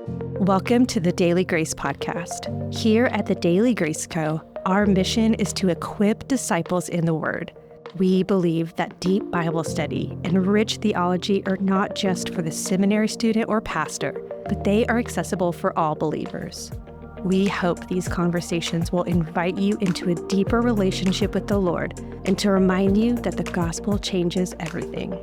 Welcome to the Daily Grace Podcast. Here at the Daily Grace Co., our mission is to equip disciples in the Word. We believe that deep Bible study and rich theology are not just for the seminary student or pastor, but they are accessible for all believers. We hope these conversations will invite you into a deeper relationship with the Lord and to remind you that the gospel changes everything.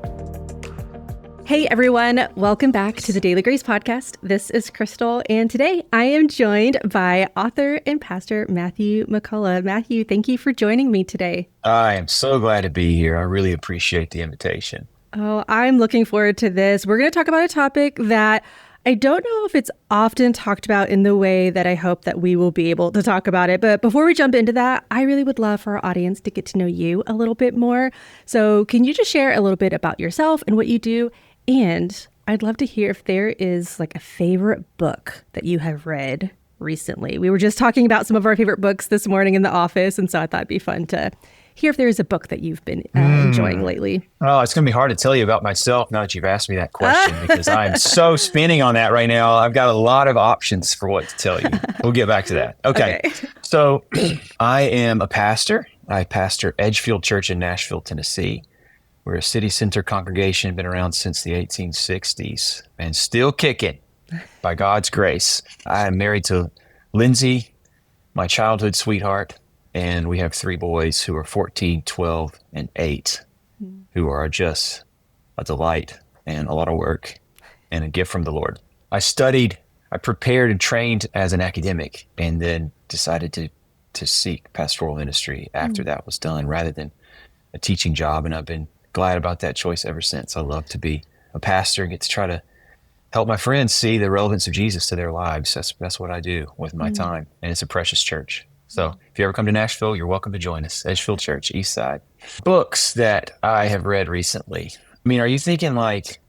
Hey everyone, welcome back to the Daily Grace Podcast. This is Krystal, and today I am joined by author and pastor Matthew McCullough. Matthew, thank you for joining me today. I am so glad to be here. I really appreciate the invitation. Oh, I'm looking forward to this. We're going to talk about a topic that I don't know if it's often talked about in the way that I hope that we will be able to talk about it. But before we jump into that, I really would love for our audience to get to know you a little bit more. So can you just share a little bit about yourself and what you do? And I'd love to hear if there is like a favorite book that you have read recently. We were just talking about some of our favorite books this morning in the office. And so I thought it'd be fun to hear if there is a book that you've been enjoying lately. Oh, it's going to be hard to tell you about myself now that you've asked me that question because I'm so spinning on that right now. I've got a lot of options for what to tell you. We'll get back to that. Okay. So I am a pastor. I pastor Edgefield Church in Nashville, Tennessee. We're a city center congregation, been around since the 1860s and still kicking by God's grace. I am married to Lindsay, my childhood sweetheart. And we have 3 boys who are 14, 12, and 8, who are just a delight and a lot of work and a gift from the Lord. I prepared and trained as an academic and then decided to seek pastoral ministry after that was done rather than a teaching job. And I've been glad about that choice ever since. I love to be a pastor and get to try to help my friends see the relevance of Jesus to their lives. That's what I do with my time. And it's a precious church. So if you ever come to Nashville, you're welcome to join us. Edgefield Church, East Side. Books that I have read recently. I mean, are you thinking like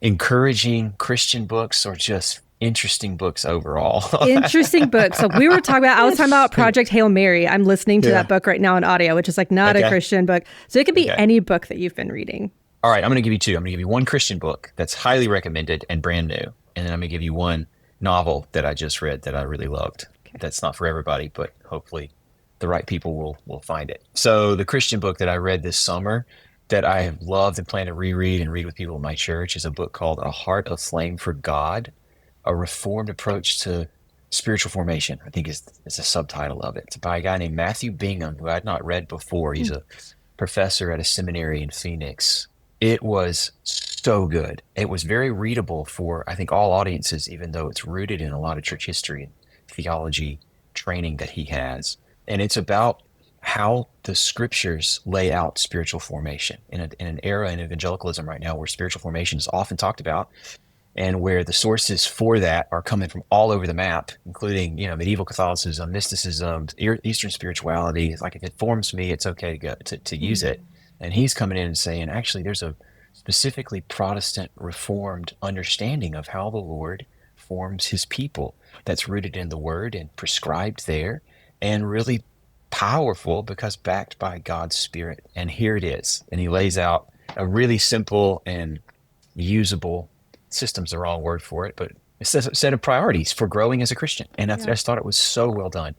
encouraging Christian books or just interesting books overall? Interesting books. So I was talking about Project Hail Mary. I'm listening to that book right now on audio, which is like not a Christian book. So it could be any book that you've been reading. All right, I'm going to give you 2. I'm going to give you one Christian book that's highly recommended and brand new. And then I'm going to give you one novel that I just read that I really loved. That's not for everybody, but hopefully the right people will find it. So the Christian book that I read this summer that I have loved and plan to reread and read with people in my church is a book called A Heart Aflame for God, A Reformed Approach to Spiritual Formation, I think is a subtitle of it. It's by a guy named Matthew Bingham, who I had not read before. He's a professor at a seminary in Phoenix. It was so good. It was very readable for, I think, all audiences, even though it's rooted in a lot of church history and theology training that he has. And it's about how the scriptures lay out spiritual formation in an era in evangelicalism right now where spiritual formation is often talked about and where the sources for that are coming from all over the map, including, medieval Catholicism, mysticism, Eastern spirituality. It's like, if it forms me, it's okay to use it. And he's coming in and saying, actually, there's a specifically Protestant Reformed understanding of how the Lord forms his people that's rooted in the word and prescribed there and really powerful because backed by God's Spirit. And here it is. And he lays out a really simple and usable, system's the wrong word for it, but it's a set of priorities for growing as a Christian. And I just thought it was so well done.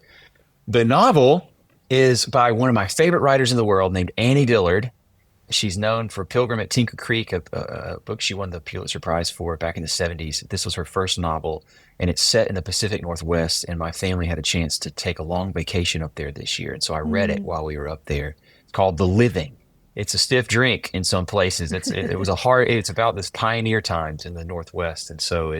The novel is by one of my favorite writers in the world named Annie Dillard. She's known for Pilgrim at Tinker Creek, a book she won the Pulitzer Prize for back in the 70s. This was her first novel, and it's set in the Pacific Northwest, and my family had a chance to take a long vacation up there this year, and so I read it while we were up there. It's called The Living. It's a stiff drink in some places. It's about this pioneer times in the Northwest, and so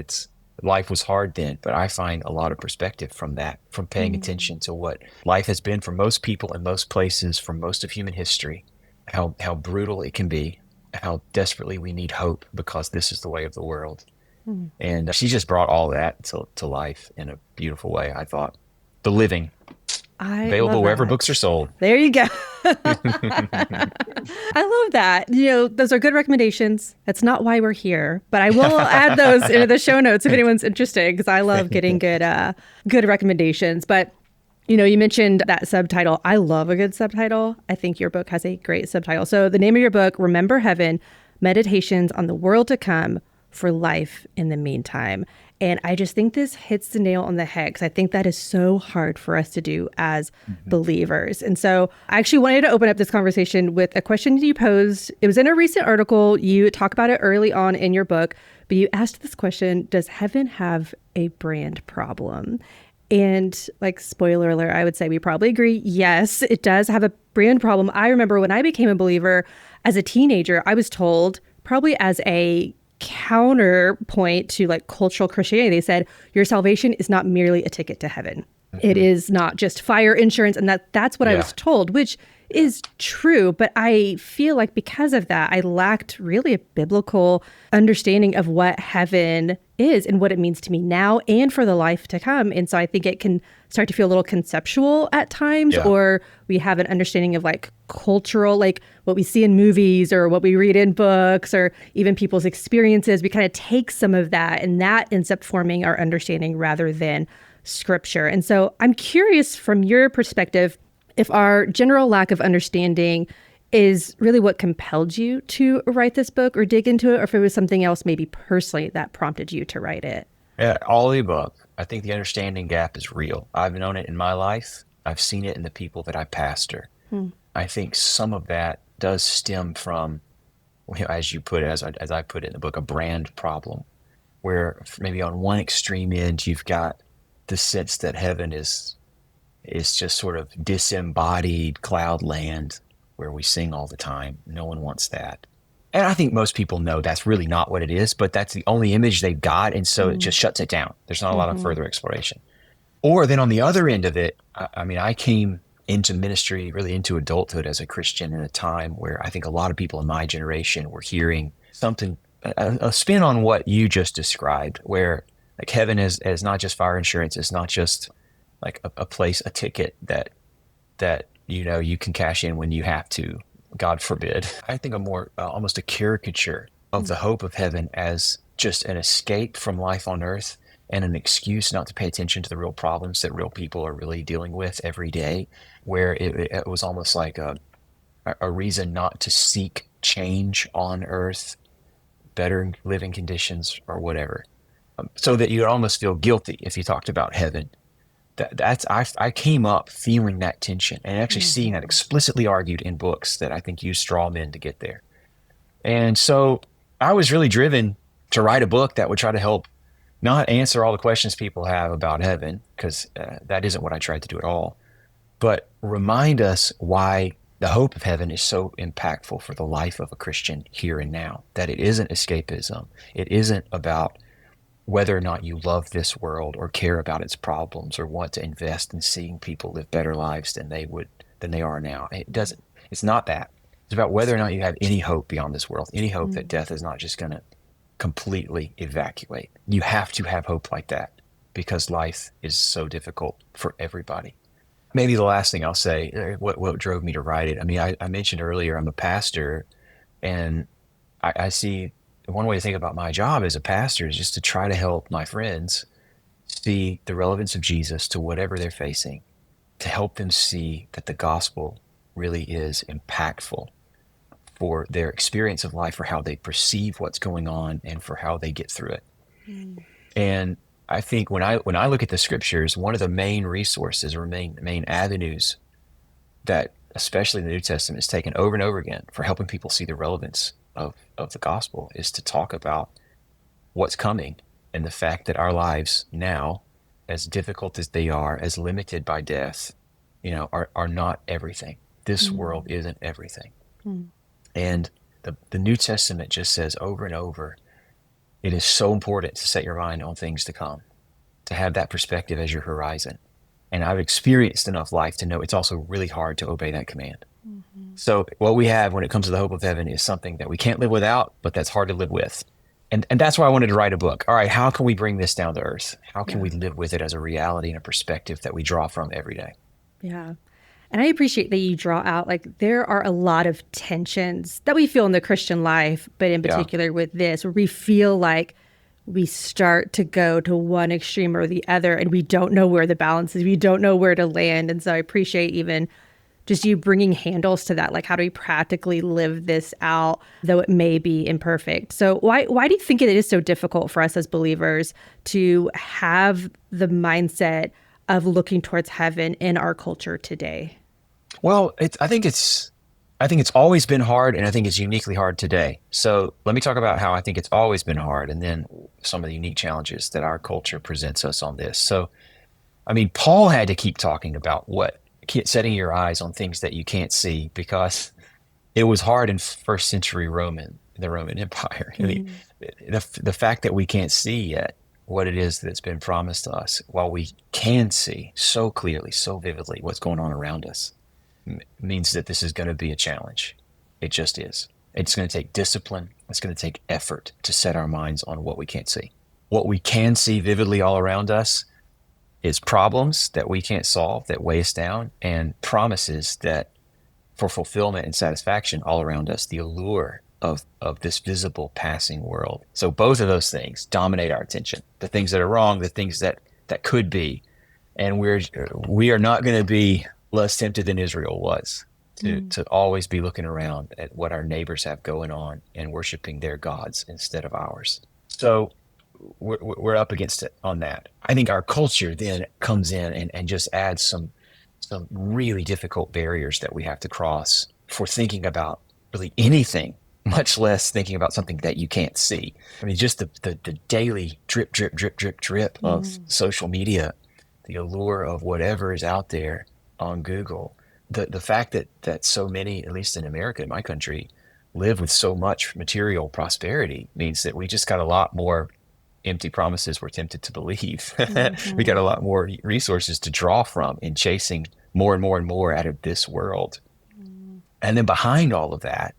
life was hard then, but I find a lot of perspective from that, from paying attention to what life has been for most people in most places for most of human history. How brutal it can be, how desperately we need hope because this is the way of the world. And she just brought all that to life in a beautiful way, I thought. The Living. Available wherever books are sold. There you go. I love that. Those are good recommendations. That's not why we're here, but I will add those into the show notes if anyone's interested, because I love getting good recommendations. But you mentioned that subtitle. I love a good subtitle. I think your book has a great subtitle. So the name of your book, Remember Heaven, Meditations on the World to Come, for life in the meantime. And I just think this hits the nail on the head because I think that is so hard for us to do as believers. And so I actually wanted to open up this conversation with a question you posed. It was in a recent article. You talk about it early on in your book, but you asked this question: does heaven have a brand problem? And like, spoiler alert, I would say we probably agree. Yes, it does have a brand problem. I remember when I became a believer as a teenager, I was told, probably as a counterpoint to like cultural Christianity, they said, your salvation is not merely a ticket to heaven. It is not just fire insurance. And that's what I was told, which is true. But I feel like because of that, I lacked really a biblical understanding of what heaven is and what it means to me now and for the life to come. And so I think it can start to feel a little conceptual at times, or we have an understanding of like cultural, like what we see in movies or what we read in books or even people's experiences. We kind of take some of that and that ends up forming our understanding rather than scripture. And so I'm curious from your perspective, if our general lack of understanding is really what compelled you to write this book or dig into it, or if it was something else maybe personally that prompted you to write it. Yeah, all of the above. I think the understanding gap is real. I've known it in my life. I've seen it in the people that I pastor. I think some of that does stem from, as you put it, as I put it in the book, a brand problem, where maybe on one extreme end, you've got the sense that heaven is just sort of disembodied cloud land where we sing all the time. No one wants that. And I think most people know that's really not what it is, but that's the only image they've got. And so it just shuts it down. There's not a lot of further exploration. Or then on the other end of it, I mean, I came into ministry, really into adulthood as a Christian in a time where I think a lot of people in my generation were hearing something, a spin on what you just described, where like heaven is not just fire insurance. It's not just like a place, a ticket that you can cash in when you have to, God forbid. I think a more almost a caricature of the hope of heaven as just an escape from life on earth and an excuse not to pay attention to the real problems that real people are really dealing with every day, where it was almost like a reason not to seek change on earth, better living conditions or whatever, so that you'd almost feel guilty if you talked about heaven. I came up feeling that tension and actually seeing that explicitly argued in books that I think use straw men to get there. And so I was really driven to write a book that would try to help not answer all the questions people have about heaven, because that isn't what I tried to do at all, but remind us why the hope of heaven is so impactful for the life of a Christian here and now, that it isn't escapism. It isn't about whether or not you love this world or care about its problems or want to invest in seeing people live better lives than they are now. It's not that. It's about whether or not you have any hope beyond this world, any hope that death is not just going to completely evacuate. You have to have hope like that because life is so difficult for everybody. Maybe the last thing I'll say, what drove me to write it. I mean, I mentioned earlier, I'm a pastor, and I see one way to think about my job as a pastor is just to try to help my friends see the relevance of Jesus to whatever they're facing, to help them see that the gospel really is impactful for their experience of life, for how they perceive what's going on, and for how they get through it. And I think when I look at the scriptures, one of the main resources or main avenues that, especially the New Testament, is taken over and over again for helping people see the relevance of the gospel is to talk about what's coming and the fact that our lives now, as difficult as they are, as limited by death, are not everything. This world isn't everything. And the New Testament just says over and over, it is so important to set your mind on things to come, to have that perspective as your horizon. And I've experienced enough life to know it's also really hard to obey that command. So what we have when it comes to the hope of heaven is something that we can't live without, but that's hard to live with. And that's why I wanted to write a book. All right, how can we bring this down to earth? How can we live with it as a reality and a perspective that we draw from every day? Yeah. And I appreciate that you draw out, like, there are a lot of tensions that we feel in the Christian life, but in particular with this, where we feel like we start to go to one extreme or the other, and we don't know where the balance is. We don't know where to land. And so I appreciate even just you bringing handles to that. Like, how do we practically live this out, though it may be imperfect? So why do you think it is so difficult for us as believers to have the mindset of looking towards heaven in our culture today? Well, I think it's always been hard, and I think it's uniquely hard today. So let me talk about how I think it's always been hard, and then some of the unique challenges that our culture presents us on this. So, I mean, Paul had to keep talking about setting your eyes on things that you can't see, because it was hard in first century the Roman Empire. I mean, the fact that we can't see yet what it is that's been promised to us, while we can see so clearly, so vividly what's going on around us, means that this is going to be a challenge. It just is. It's going to take discipline. It's going to take effort to set our minds on what we can't see. What we can see vividly all around us is problems that we can't solve that weigh us down, and promises that for fulfillment and satisfaction all around us, the allure of this visible passing world. So both of those things dominate our attention. The things that are wrong, the things that could be. And we are not going to be less tempted than Israel was to always be looking around at what our neighbors have going on and worshiping their gods instead of ours. So we're up against it on that. I think our culture then comes in and just adds some really difficult barriers that we have to cross for thinking about really anything, much less thinking about something that you can't see. I mean, just the daily drip, drip, drip, drip, drip of social media, the allure of whatever is out there on Google, the fact that so many, at least in America, in my country, live with so much material prosperity means that we just got a lot more empty promises we're tempted to believe. We got a lot more resources to draw from in chasing more and more and more out of this world. And then behind all of that,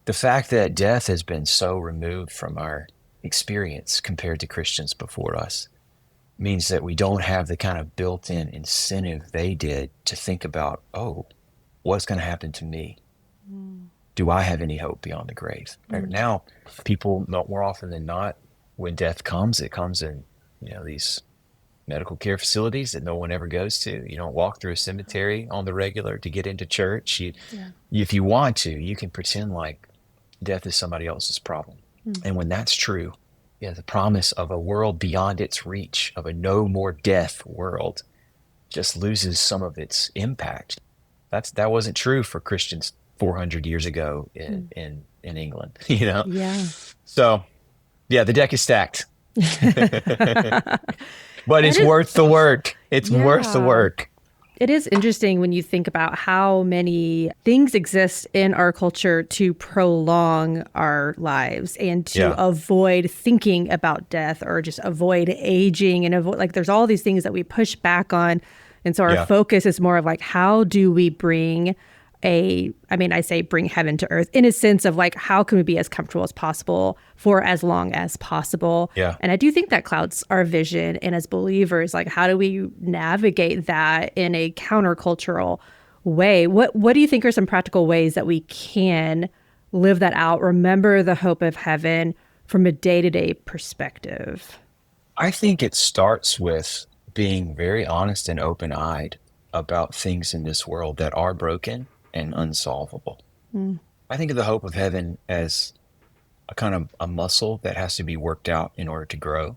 the fact that death has been so removed from our experience compared to Christians before us means that we don't have the kind of built-in incentive they did to think about, oh, what's going to happen to me? Do I have any hope beyond the grave? Right now, people, more often than not, when death comes, it comes in, these medical care facilities that no one ever goes to. You don't walk through a cemetery on the regular to get into church. If you want to, you can pretend like death is somebody else's problem. And when that's true, the promise of a world beyond its reach, of a no more death world, just loses some of its impact. That wasn't true for Christians 400 years ago in England, Yeah. So, the deck is stacked. But it's worth the work. It's worth the work. It is interesting when you think about how many things exist in our culture to prolong our lives and to avoid thinking about death, or just avoid aging, and there's all these things that we push back on. And so our focus is more of like, how do we bring bring heaven to earth in a sense of like, how can we be as comfortable as possible for as long as possible? Yeah. And I do think that clouds our vision. And as believers, like, how do we navigate that in a countercultural way? What do you think are some practical ways that we can live that out? Remember the hope of heaven from a day-to-day perspective. I think it starts with being very honest and open-eyed about things in this world that are broken and unsolvable. I think of the hope of heaven as a kind of a muscle that has to be worked out in order to grow.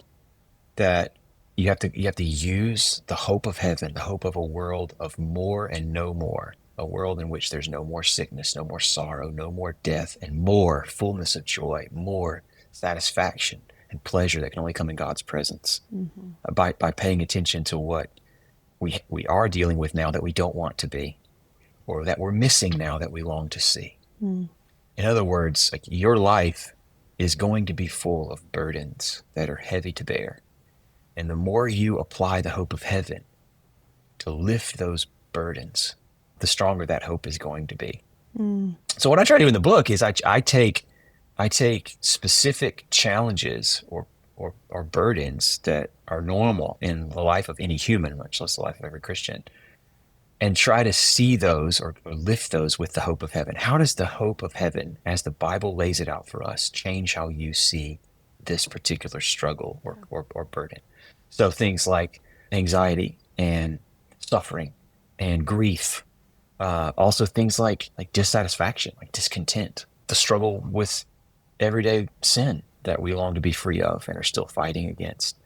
That you have to use the hope of heaven, the hope of a world of more and no more, a world in which there's no more sickness, no more sorrow, no more death, and more fullness of joy, more satisfaction and pleasure that can only come in God's presence. By paying attention to what we are dealing with now that we don't want to be, or that we're missing now that we long to see. In other words, like, your life is going to be full of burdens that are heavy to bear. And the more you apply the hope of heaven to lift those burdens, the stronger that hope is going to be. So what I try to do in the book is I take specific challenges or burdens that are normal in the life of any human, much less the life of every Christian, and try to see those or lift those with the hope of heaven. How does the hope of heaven, as the Bible lays it out for us, change how you see this particular struggle or burden? So things like anxiety and suffering and grief Also things like dissatisfaction, like discontent, the struggle with everyday sin that we long to be free of and are still fighting against.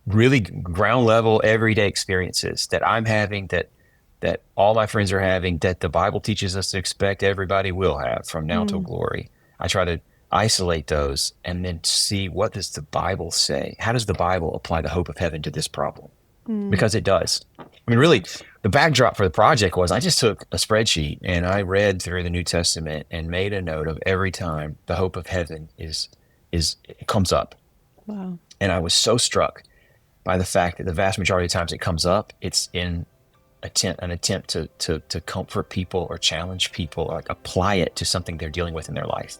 Really ground level everyday experiences that I'm having, that all my friends are having, that the Bible teaches us to expect everybody will have from now till glory. I try to isolate those and then see, what does the Bible say? How does the Bible apply the hope of heaven to this problem? Because it does. I mean, really, the backdrop for the project was I just took a spreadsheet and I read through the New Testament and made a note of every time the hope of heaven it comes up. Wow. And I was so struck by the fact that the vast majority of times it comes up, it's in an attempt to comfort people or challenge people, or like apply it to something they're dealing with in their life.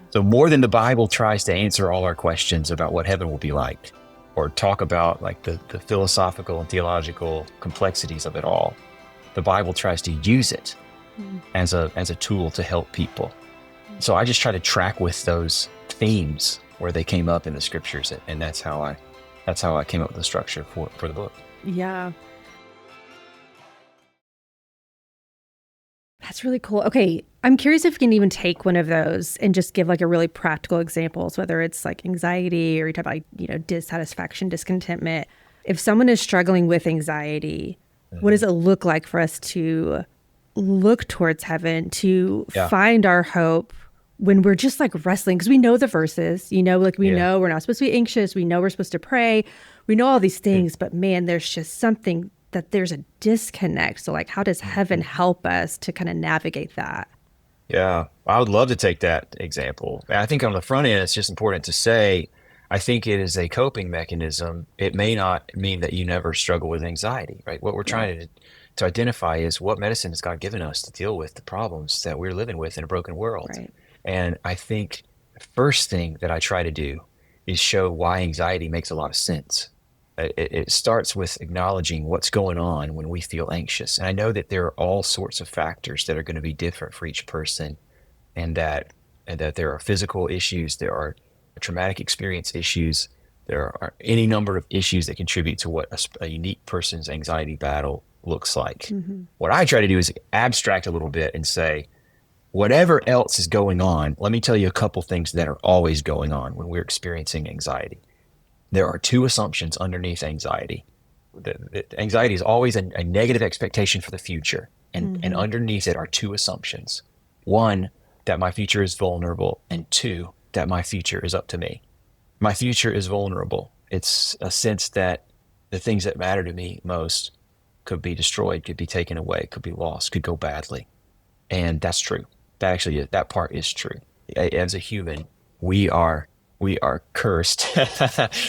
So more than the Bible tries to answer all our questions about what heaven will be like, or talk about like the philosophical and theological complexities of it all, the Bible tries to use it as a tool to help people. So I just try to track with those themes where they came up in the scriptures, and that's how I came up with the structure for the book. Yeah. That's really cool. Okay, I'm curious if you can even take one of those and just give like a really practical examples, whether it's like anxiety or you talk about, dissatisfaction, discontentment. If someone is struggling with anxiety, what does it look like for us to look towards heaven, to find our hope when we're just like wrestling? Because we know the verses, we know we're not supposed to be anxious. We know we're supposed to pray. We know all these things, but man, there's just something that there's a disconnect. So like, how does heaven help us to kind of navigate that? Yeah, I would love to take that example. I think on the front end, it's just important to say, I think it is a coping mechanism. It may not mean that you never struggle with anxiety, right? What we're trying to identify is, what medicine has God given us to deal with the problems that we're living with in a broken world. Right. And I think the first thing that I try to do is show why anxiety makes a lot of sense. It starts with acknowledging what's going on when we feel anxious. And I know that there are all sorts of factors that are going to be different for each person, and that there are physical issues, there are traumatic experience issues, there are any number of issues that contribute to what a unique person's anxiety battle looks like. What I try to do is abstract a little bit and say, whatever else is going on, let me tell you a couple things that are always going on when we're experiencing anxiety. There are two assumptions underneath anxiety. Anxiety is always a negative expectation for the future. And underneath it are two assumptions. One, that my future is vulnerable. And two, that my future is up to me. My future is vulnerable. It's a sense that the things that matter to me most could be destroyed, could be taken away, could be lost, could go badly. And that's true. That part is true. As a human, we are cursed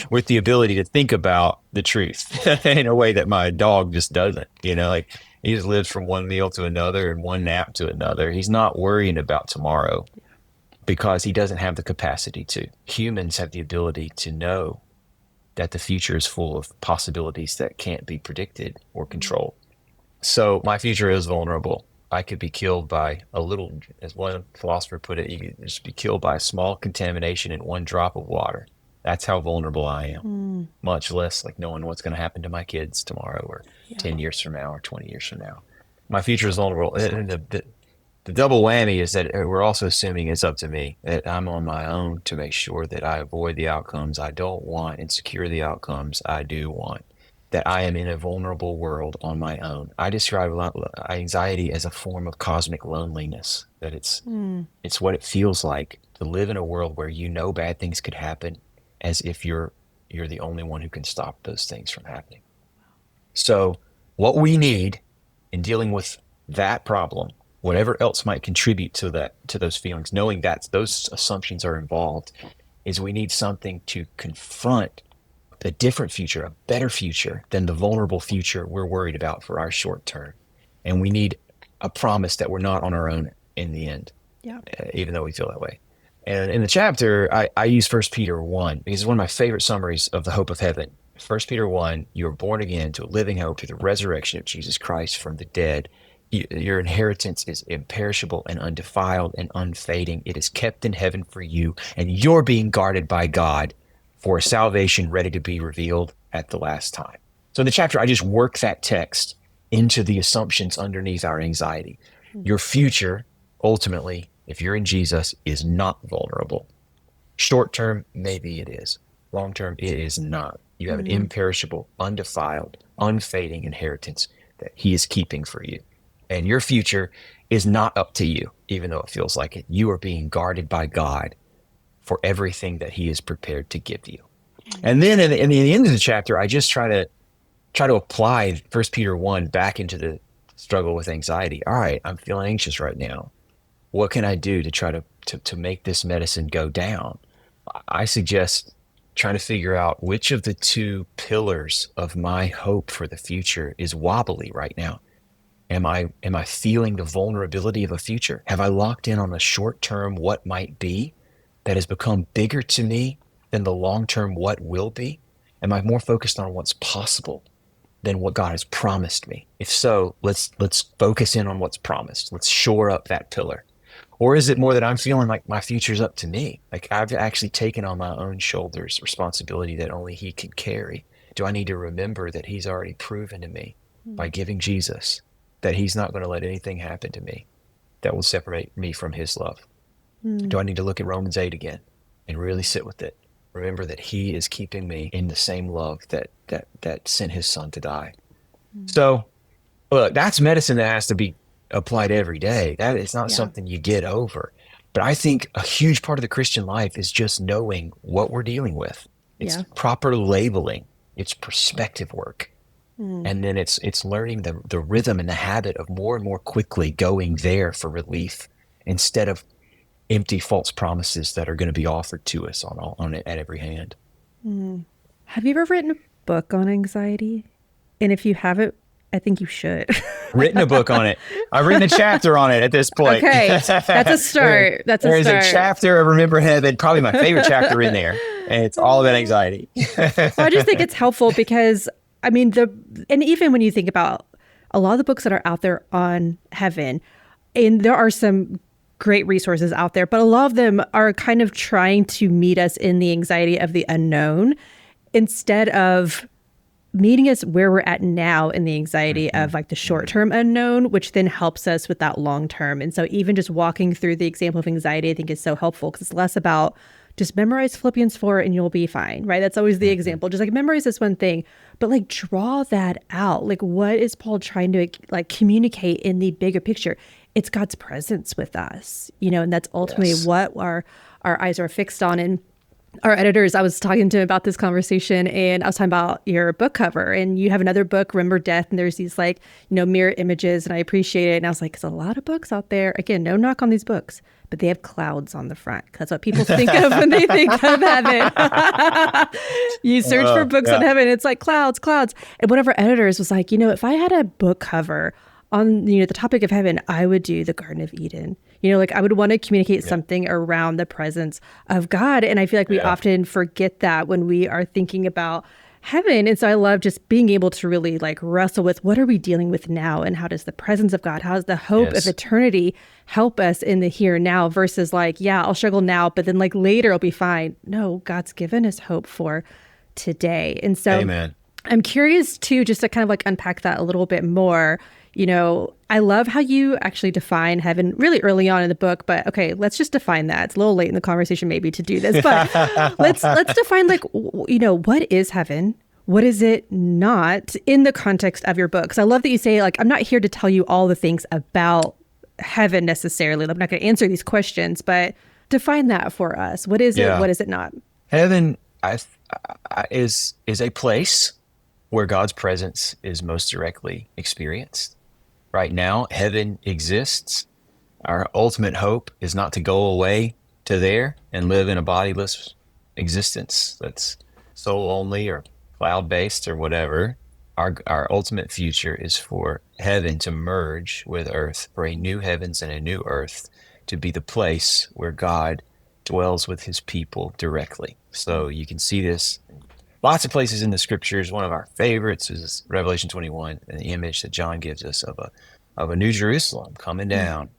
with the ability to think about the truth in a way that my dog just doesn't. Like, he just lives from one meal to another and one nap to another. He's not worrying about tomorrow because he doesn't have the capacity to. Humans have the ability to know that the future is full of possibilities that can't be predicted or controlled. So my future is vulnerable. I could be killed by a little, as one philosopher put it, you could just be killed by a small contamination in one drop of water. That's how vulnerable I am, much less like knowing what's going to happen to my kids tomorrow or 10 years from now or 20 years from now. My future is vulnerable. And the double whammy is that we're also assuming it's up to me, that I'm on my own to make sure that I avoid the outcomes I don't want and secure the outcomes I do want. That I am in a vulnerable world on my own. I describe anxiety as a form of cosmic loneliness, that it's what it feels like to live in a world where bad things could happen, as if you're the only one who can stop those things from happening. So what we need in dealing with that problem, whatever else might contribute to those feelings, knowing that those assumptions are involved, is we need something to confront a different future, a better future than the vulnerable future we're worried about for our short term. And we need a promise that we're not on our own in the end, even though we feel that way. And in the chapter, I use 1 Peter 1, because it's one of my favorite summaries of the hope of heaven. 1 Peter 1, you are born again to a living hope through the resurrection of Jesus Christ from the dead. Your inheritance is imperishable and undefiled and unfading. It is kept in heaven for you, and you're being guarded by God for salvation ready to be revealed at the last time. So in the chapter, I just work that text into the assumptions underneath our anxiety. Your future, ultimately, if you're in Jesus, is not vulnerable. Short term, maybe it is. Long term, it is not. You have an imperishable, undefiled, unfading inheritance that he is keeping for you. And your future is not up to you, even though it feels like it. You are being guarded by God for everything that he is prepared to give you. And then in the end of the chapter, I just try to apply 1 Peter 1 back into the struggle with anxiety. All right, I'm feeling anxious right now. What can I do to try to make this medicine go down? I suggest trying to figure out which of the two pillars of my hope for the future is wobbly right now. Am I feeling the vulnerability of a future? Have I locked in on a short term what might be that has become bigger to me than the long term what will be? Am I more focused on what's possible than what God has promised me? If so, let's focus in on what's promised. Let's shore up that pillar. Or is it more that I'm feeling like my future's up to me? Like I've actually taken on my own shoulders responsibility that only he can carry. Do I need to remember that he's already proven to me by giving Jesus that he's not going to let anything happen to me that will separate me from his love? Do I need to look at Romans 8 again and really sit with it? Remember that he is keeping me in the same love that sent his son to die. So look, that's medicine that has to be applied every day. That is not something you get over. But I think a huge part of the Christian life is just knowing what we're dealing with. It's proper labeling. It's perspective work. And then it's learning the rhythm and the habit of more and more quickly going there for relief instead of empty false promises that are going to be offered to us on at every hand. Have you ever written a book on anxiety? And if you haven't, I think you should. Written a book on it. I've written a chapter on it at this point. Okay, that's a start. There's a chapter of Remember Heaven, probably my favorite chapter in there, and it's all about anxiety. Well, I just think it's helpful because, I mean, and even when you think about a lot of the books that are out there on heaven, and there are some great resources out there, but a lot of them are kind of trying to meet us in the anxiety of the unknown instead of meeting us where we're at now in the anxiety of like the short-term unknown, which then helps us with that long-term. And so even just walking through the example of anxiety, I think is so helpful because it's less about just memorize Philippians 4 and you'll be fine, right? That's always the example. Just like memorize this one thing, but like draw that out. Like what is Paul trying to like communicate in the bigger picture? It's God's presence with us, and that's ultimately what our eyes are fixed on. And our editors, I was talking to him about this conversation and I was talking about your book cover and you have another book, Remember Death. And there's these like, mirror images and I appreciate it. And I was like, there's a lot of books out there. Again, no knock on these books, but they have clouds on the front. That's what people think of when they think of heaven. You search for books on heaven. It's like clouds. And one of our editors was like, if I had a book cover on, the topic of heaven, I would do the Garden of Eden. Like I would want to communicate something around the presence of God. And I feel like we often forget that when we are thinking about heaven. And so I love just being able to really like wrestle with what are we dealing with now? And how does the presence of God, how does the hope of eternity help us in the here and now versus like, I'll struggle now, but then like later I'll be fine. No, God's given us hope for today. And so Amen. I'm curious too, just to kind of like unpack that a little bit more. I love how you actually define heaven really early on in the book, but okay, let's just define that. It's a little late in the conversation maybe to do this, but let's define like, what is heaven? What is it not in the context of your book? Because I love that you say like, I'm not here to tell you all the things about heaven necessarily. I'm not going to answer these questions, but define that for us. What is it? What is it not? Heaven is a place where God's presence is most directly experienced. Right now, heaven exists. Our ultimate hope is not to go away to there and live in a bodiless existence that's soul only or cloud-based or whatever. Our ultimate future is for heaven to merge with earth, for a new heavens and a new earth to be the place where God dwells with his people directly. So you can see this lots of places in the scriptures. One of our favorites is Revelation 21, and the image that John gives us of a new Jerusalem coming down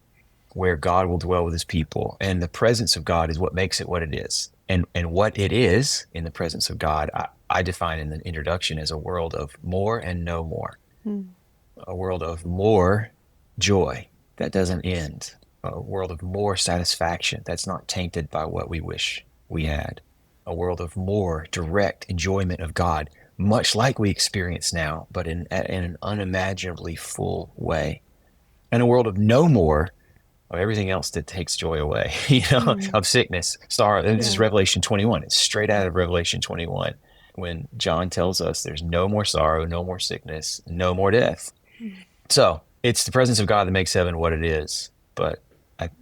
where God will dwell with his people. And the presence of God is what makes it what it is. And what it is in the presence of God, I define in the introduction as a world of more and no more. a world of more joy that doesn't end, a world of more satisfaction that's not tainted by what we wish we had, a world of more direct enjoyment of God, much like we experience now, but in an unimaginably full way, and a world of no more of everything else that takes joy away, of sickness, sorrow. And this is Revelation 21. It's straight out of Revelation 21 when John tells us there's no more sorrow, no more sickness, no more death. So it's the presence of God that makes heaven what it is. But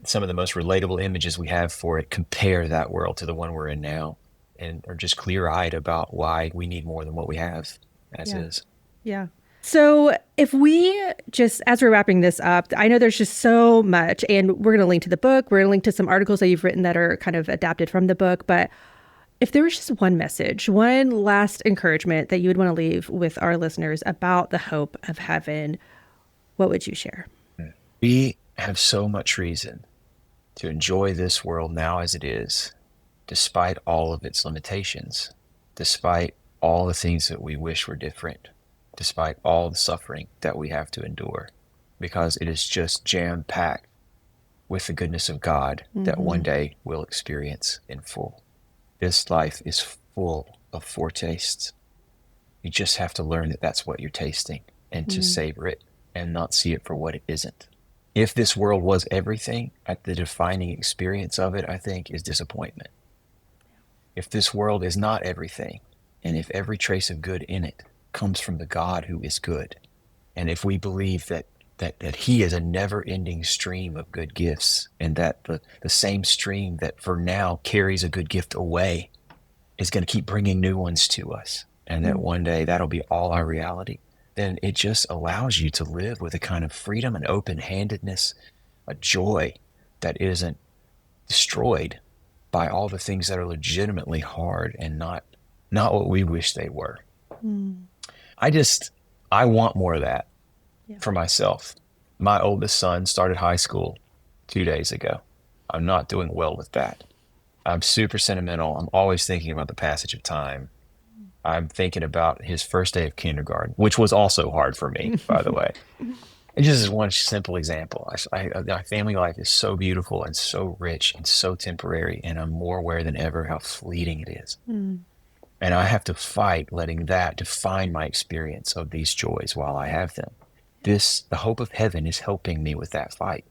some of the most relatable images we have for it compare that world to the one we're in now and are just clear-eyed about why we need more than what we have as is. Yeah. So if we just, as we're wrapping this up, I know there's just so much, and we're going to link to the book. We're going to link to some articles that you've written that are kind of adapted from the book. But if there was just one message, one last encouragement that you would want to leave with our listeners about the hope of heaven, what would you share? We have so much reason to enjoy this world now as it is, despite all of its limitations, despite all the things that we wish were different, despite all the suffering that we have to endure, because it is just jam-packed with the goodness of God that one day we'll experience in full. This life is full of foretastes. You just have to learn that that's what you're tasting and to savor it and not see it for what it isn't. If this world was everything, the defining experience of it, I think, is disappointment. If this world is not everything, and if every trace of good in it comes from the God who is good, and if we believe that he is a never-ending stream of good gifts, and that the same stream that for now carries a good gift away is going to keep bringing new ones to us, and that one day that'll be all our reality, then it just allows you to live with a kind of freedom and open-handedness, a joy that isn't destroyed by all the things that are legitimately hard and not what we wish they were. I want more of that for myself. My oldest son started high school 2 days ago. I'm not doing well with that. I'm super sentimental. I'm always thinking about the passage of time. I'm thinking about his first day of kindergarten, which was also hard for me, by the way. And just as one simple example, my family life is so beautiful and so rich and so temporary, and I'm more aware than ever how fleeting it is. And I have to fight letting that define my experience of these joys while I have them. The hope of heaven is helping me with that fight.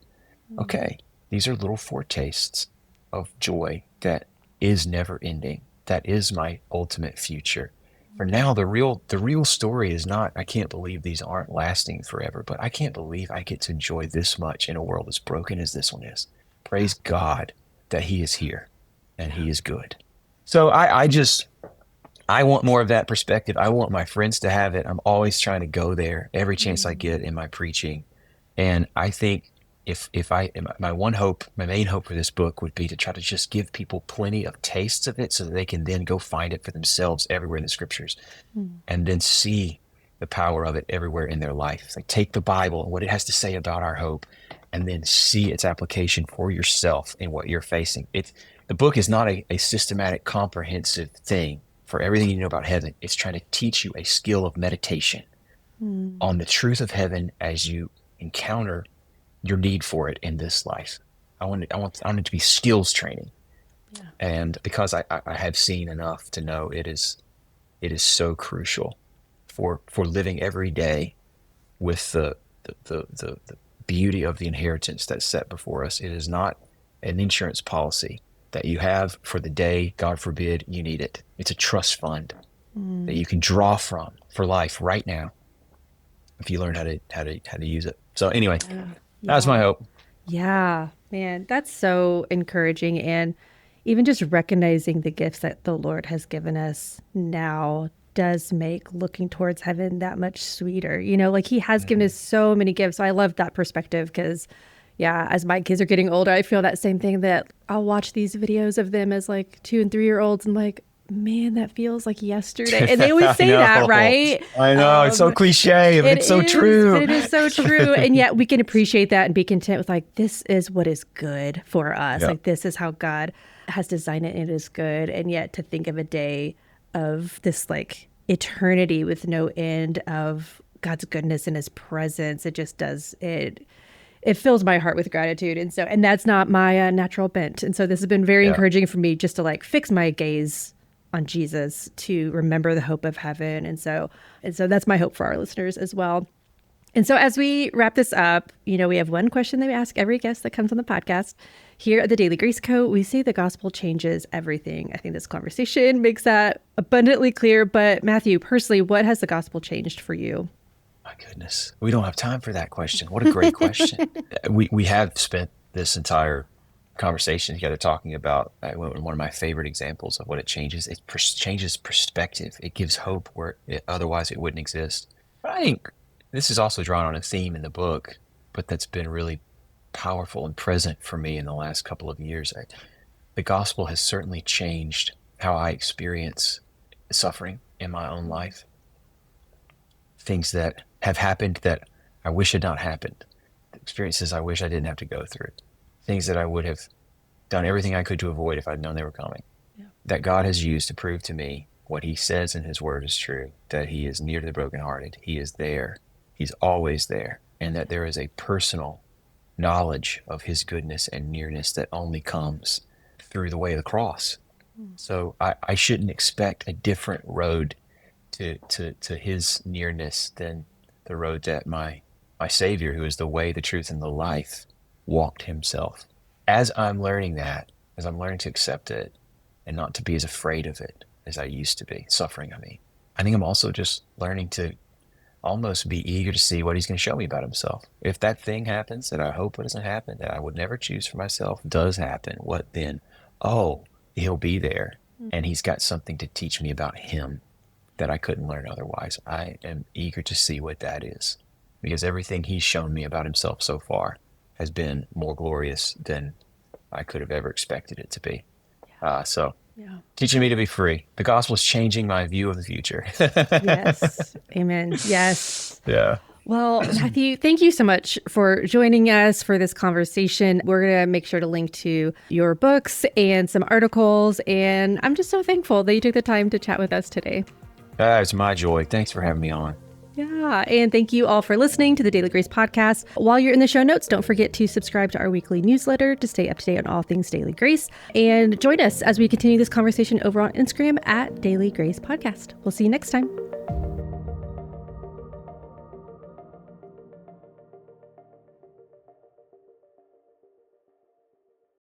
Okay, these are little foretastes of joy that is never ending. That is my ultimate future. For now, the real story is not, I can't believe these aren't lasting forever, but I can't believe I get to enjoy this much in a world as broken as this one is. Praise God that he is here and he is good. So I want more of that perspective. I want my friends to have it. I'm always trying to go there every chance I get in my preaching. And I think my main hope for this book would be to try to just give people plenty of tastes of it so that they can then go find it for themselves everywhere in the scriptures and then see the power of it everywhere in their life. It's like take the Bible and what it has to say about our hope and then see its application for yourself in what you're facing. The book is not a systematic, comprehensive thing for everything you know about heaven. It's trying to teach you a skill of meditation on the truth of heaven as you encounter your need for it in this life. I want it to be skills training. And because I have seen enough to know it is so crucial for living every day with the beauty of the inheritance that's set before us. It is not an insurance policy that you have for the day, God forbid, you need it. It's a trust fund that you can draw from for life right now if you learn how to use it. So anyway, that's my hope. Yeah, man, that's so encouraging. And even just recognizing the gifts that the Lord has given us now does make looking towards heaven that much sweeter. Like he has given us so many gifts. So I love that perspective because as my kids are getting older, I feel that same thing that I'll watch these videos of them as like 2 and 3 year olds and like, man, that feels like yesterday. And they always say that, right? I know. It's so cliche, but it's so true. But it is so true. And yet we can appreciate that and be content with like, this is what is good for us. Like this is how God has designed it and it is good. And yet to think of a day of this like eternity with no end of God's goodness and his presence. It just does it. It fills my heart with gratitude. And that's not my natural bent. And so this has been very encouraging for me just to like fix my gaze on Jesus, to remember the hope of heaven. And so that's my hope for our listeners as well. And so as we wrap this up, we have one question that we ask every guest that comes on the podcast. Here at the Daily Grace Co., we say the gospel changes everything. I think this conversation makes that abundantly clear. But Matthew, personally, what has the gospel changed for you? My goodness, we don't have time for that question. What a great question. We have spent this entire conversation together talking about one of my favorite examples of what it changes. It changes perspective. It gives hope where otherwise it wouldn't exist. But I think this is also drawn on a theme in the book, but that's been really powerful and present for me in the last couple of years. The gospel has certainly changed how I experience suffering in my own life. Things that have happened that I wish had not happened. Experiences I wish I didn't have to go through. Things that I would have done everything I could to avoid if I'd known they were coming. Yeah. That God has used to prove to me what he says in his word is true, that he is near to the brokenhearted. He is there. He's always there. And that there is a personal knowledge of his goodness and nearness that only comes through the way of the cross. So I shouldn't expect a different road to his nearness than the road that my Savior, who is the way, the truth, and the life, walked himself. As I'm learning that, as I'm learning to accept it and not to be as afraid of it as I used to be, suffering, I think I'm also just learning to almost be eager to see what he's going to show me about himself. If that thing happens that I hope it doesn't happen, that I would never choose for myself, does happen, what then? Oh, he'll be there, and he's got something to teach me about him that I couldn't learn otherwise. I am eager to see what that is, because everything he's shown me about himself so far has been more glorious than I could have ever expected it to be. Teaching me to be free. The gospel is changing my view of the future. Yes. Amen. Yes. Yeah. Well, Matthew, thank you so much for joining us for this conversation. We're going to make sure to link to your books and some articles. And I'm just so thankful that you took the time to chat with us today. It's my joy. Thanks for having me on. Yeah. And thank you all for listening to the Daily Grace podcast. While you're in the show notes, don't forget to subscribe to our weekly newsletter to stay up to date on all things Daily Grace. And join us as we continue this conversation over on Instagram at Daily Grace Podcast. We'll see you next time.